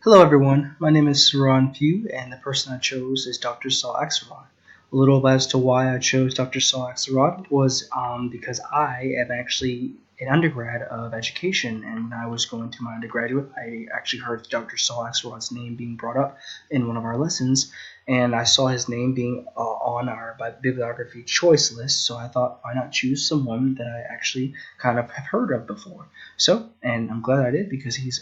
Hello everyone, my name is Saran Pugh and the person I chose is Dr. Saul Axelrod. A little as to why I chose Dr. Saul Axelrod was because I am actually an undergrad of education, and when I was going to my undergraduate, I actually heard Dr. Saul Axelrod's name being brought up in one of our lessons, and I saw his name being on our bibliography choice list, so I thought, why not choose someone that I actually kind of have heard of before. So, and I'm glad I did because he's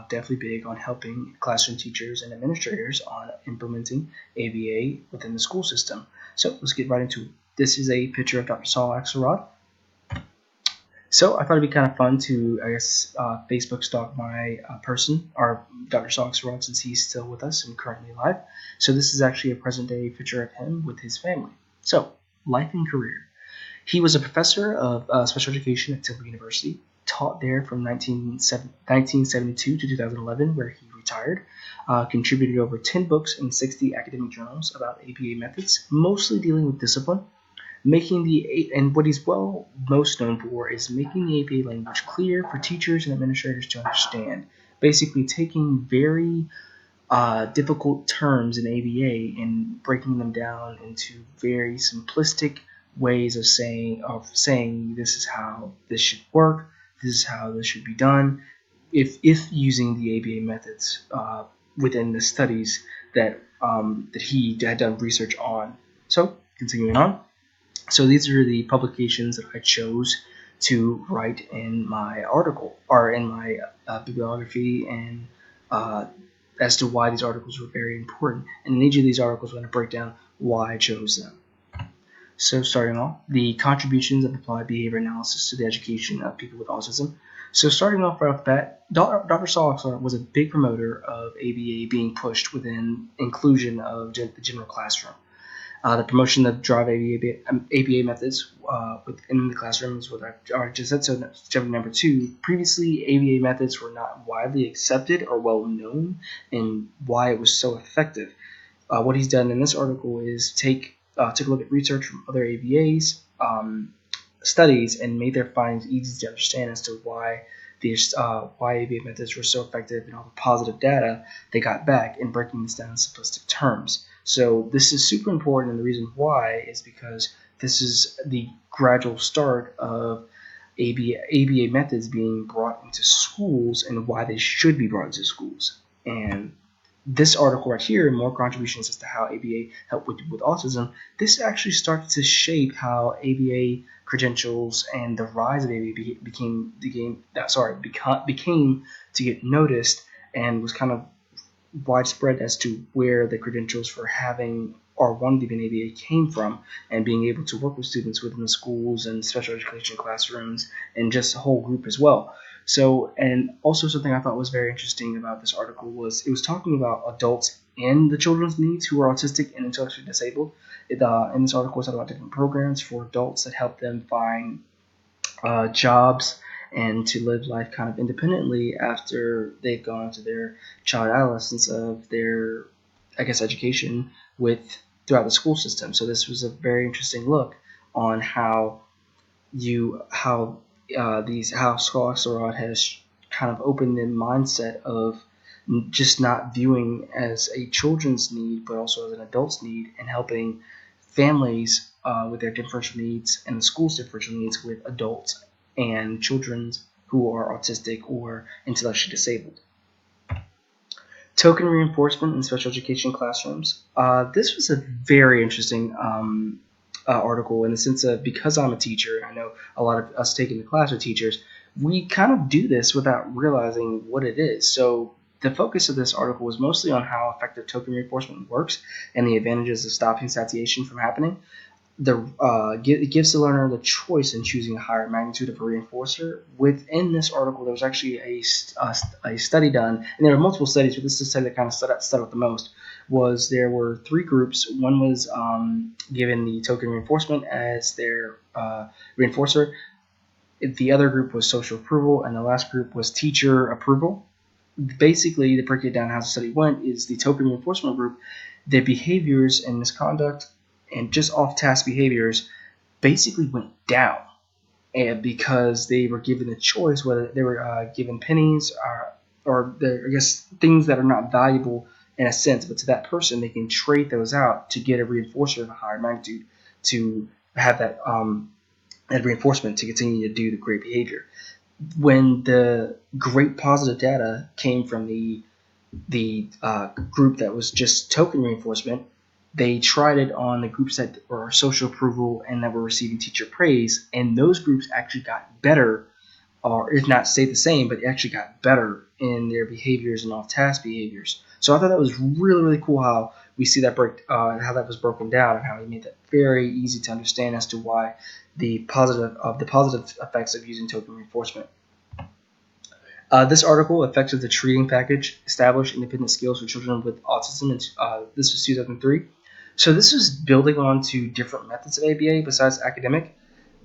definitely big on helping classroom teachers and administrators on implementing ABA within the school system. So let's get right into it. This is a picture of Dr. Saul Axelrod. So I thought it'd be kind of fun to, Facebook stalk my person, or Dr. Saul Axelrod, since he's still with us and currently alive. So this is actually a present day picture of him with his family. So, life and career. He was a professor of special education at Temple University, taught there from 1972 to 2011, where he retired, contributed over 10 books and 60 academic journals about ABA methods, mostly dealing with discipline. And what he's most known for is making the ABA language clear for teachers and administrators to understand. Basically, taking very difficult terms in ABA and breaking them down into very simplistic ways of saying this is how this should work, this is how this should be done, if using the ABA methods within the studies that he had done research on. So continuing on. So these are the publications that I chose to write in my article, or in my bibliography, and as to why these articles were very important. And in each of these articles, I'm going to break down why I chose them. So starting off, the contributions of applied behavior analysis to the education of people with autism. So starting off right off the bat, Dr. Saul Axelrod was a big promoter of ABA being pushed within inclusion of the general classroom. The promotion of drive ABA methods within the classroom is what I already just said. So step number 2, previously ABA methods were not widely accepted or well known, and why it was so effective. What he's done in this article is took a look at research from other ABA's studies and made their findings easy to understand as to why ABA methods were so effective and all the positive data they got back in breaking this down in simplistic terms. So this is super important, and the reason why is because this is the gradual start of ABA methods being brought into schools and why they should be brought into schools. And this article right here, more contributions as to how ABA helped with autism, this actually starts to shape how ABA credentials and the rise of ABA became to get noticed, and was kind of widespread as to where the credentials for having or wanting to be an ABA came from, and being able to work with students within the schools and special education classrooms and just a whole group as well. So, and also something I thought was very interesting about this article was it was talking about adults and the children's needs who are autistic and intellectually disabled. In this article, it's talking about different programs for adults that help them find jobs and to live life kind of independently after they've gone to their child adolescence of their, education throughout the school system. So this was a very interesting look on how Saul Axelrod has kind of opened the mindset of just not viewing as a children's need, but also as an adult's need, and helping families with their differential needs and the school's differential needs with adults and children who are autistic or intellectually disabled. Token reinforcement in special education classrooms. This was a very interesting article in the sense of, because I'm a teacher, I know a lot of us taking the class are teachers, we kind of do this without realizing what it is. So the focus of this article was mostly on how effective token reinforcement works and the advantages of stopping satiation from happening. It gives the learner the choice in choosing a higher magnitude of a reinforcer. Within this article, there was actually a study done, and there were multiple studies, but this is the study that kind of stood out the most. There were 3 groups. One was given the token reinforcement as their reinforcer. The other group was social approval, and the last group was teacher approval. Basically, to break it down how the study went, is the token reinforcement group, their behaviors and misconduct and just off-task behaviors basically went down, and because they were given the choice whether they were given pennies or I guess things that are not valuable in a sense, but to that person, they can trade those out to get a reinforcer of a higher magnitude to have that reinforcement to continue to do the great behavior. When the great positive data came from the group that was just token reinforcement, they tried it on the groups that were social approval and that were receiving teacher praise, and those groups actually got better, or if not stayed the same, but actually got better in their behaviors and off-task behaviors. So I thought that was really, really cool how we see that how that was broken down, and how he made that very easy to understand as to why the positive effects of using token reinforcement. This article, Effects of the Treating Package, Established Independent Skills for Children with Autism, and this was 2003. So this is building on to different methods of ABA besides academic.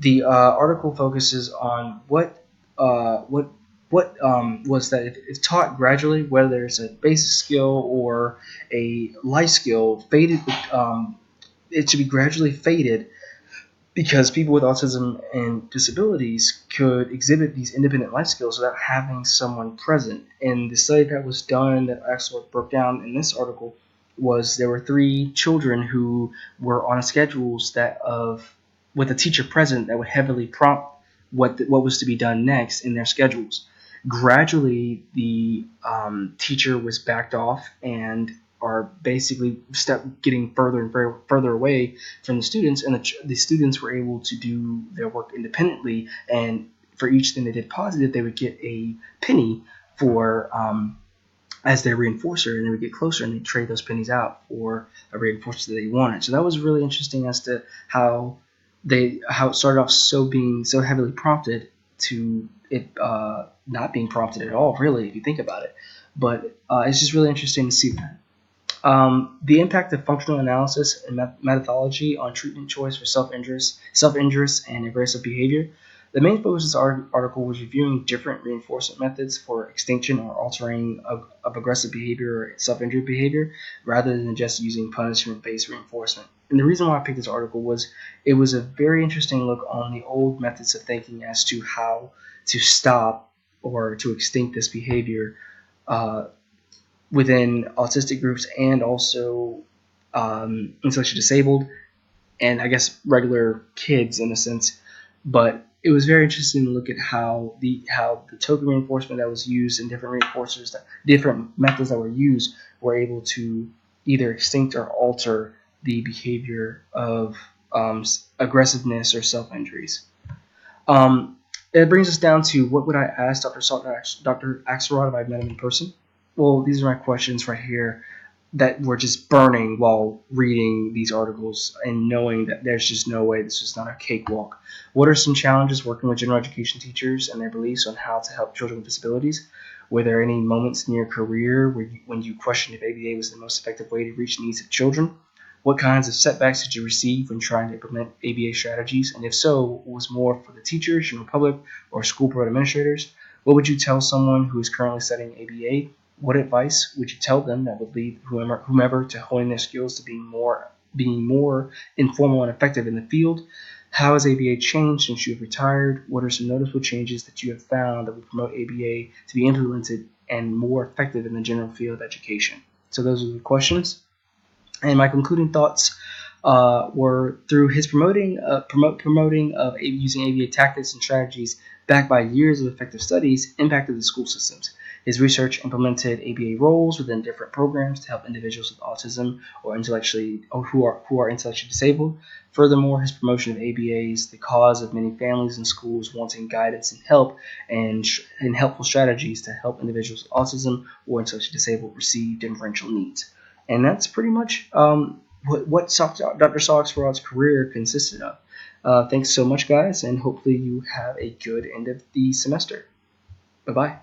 The article focuses on what was that if taught gradually, whether it's a basic skill or a life skill, it should be gradually faded, because people with autism and disabilities could exhibit these independent life skills without having someone present. And the study that was done that Axelrod broke down in this article was there were 3 children who were on schedules with a teacher present that would heavily prompt what was to be done next in their schedules. Gradually, the teacher was backed off and are basically getting further and further away from the students, and the students were able to do their work independently, and for each thing they did positive, they would get a penny for as their reinforcer, and they would get closer and they'd trade those pennies out for a reinforcer that they wanted. So that was really interesting as to how it started off being so heavily prompted to it not being prompted at all, really, if you think about it. But it's just really interesting to see that. The impact of functional analysis and methodology on treatment choice for self-injurious and aggressive behavior. The main focus of this article was reviewing different reinforcement methods for extinction or altering of aggressive behavior or self-injury behavior, rather than just using punishment-based reinforcement. And the reason why I picked this article was it was a very interesting look on the old methods of thinking as to how to stop or to extinct this behavior within autistic groups, and also intellectually disabled, and I guess regular kids in a sense. But it was very interesting to look at how the token reinforcement that was used and different methods that were used were able to either extinct or alter the behavior of aggressiveness or self-injuries. It brings us down to, what would I ask Dr. Axelrod if I met him in person? Well, these are my questions right here that were just burning while reading these articles and knowing that there's just no way this is not a cakewalk. What are some challenges working with general education teachers and their beliefs on how to help children with disabilities? Were there any moments in your career when you questioned if ABA was the most effective way to reach the needs of children? What kinds of setbacks did you receive when trying to implement ABA strategies? And if so, what was more for the teachers, general public, or school board administrators? What would you tell someone who is currently studying ABA? What advice would you tell them that would lead whomever to hone their skills to being more informal and effective in the field? How has ABA changed since you have retired? What are some noticeable changes that you have found that would promote ABA to be implemented and more effective in the general field of education? So those are the questions. And my concluding thoughts were through his promoting of using ABA tactics and strategies backed by years of effective studies impacted the school systems. His research implemented ABA roles within different programs to help individuals with autism or who are intellectually disabled. Furthermore, his promotion of ABA is the cause of many families and schools wanting guidance and help and helpful strategies to help individuals with autism or intellectually disabled receive differential needs. And that's pretty much what Dr. Saul Axelrod's career consisted of. Thanks so much, guys, and hopefully you have a good end of the semester. Bye-bye.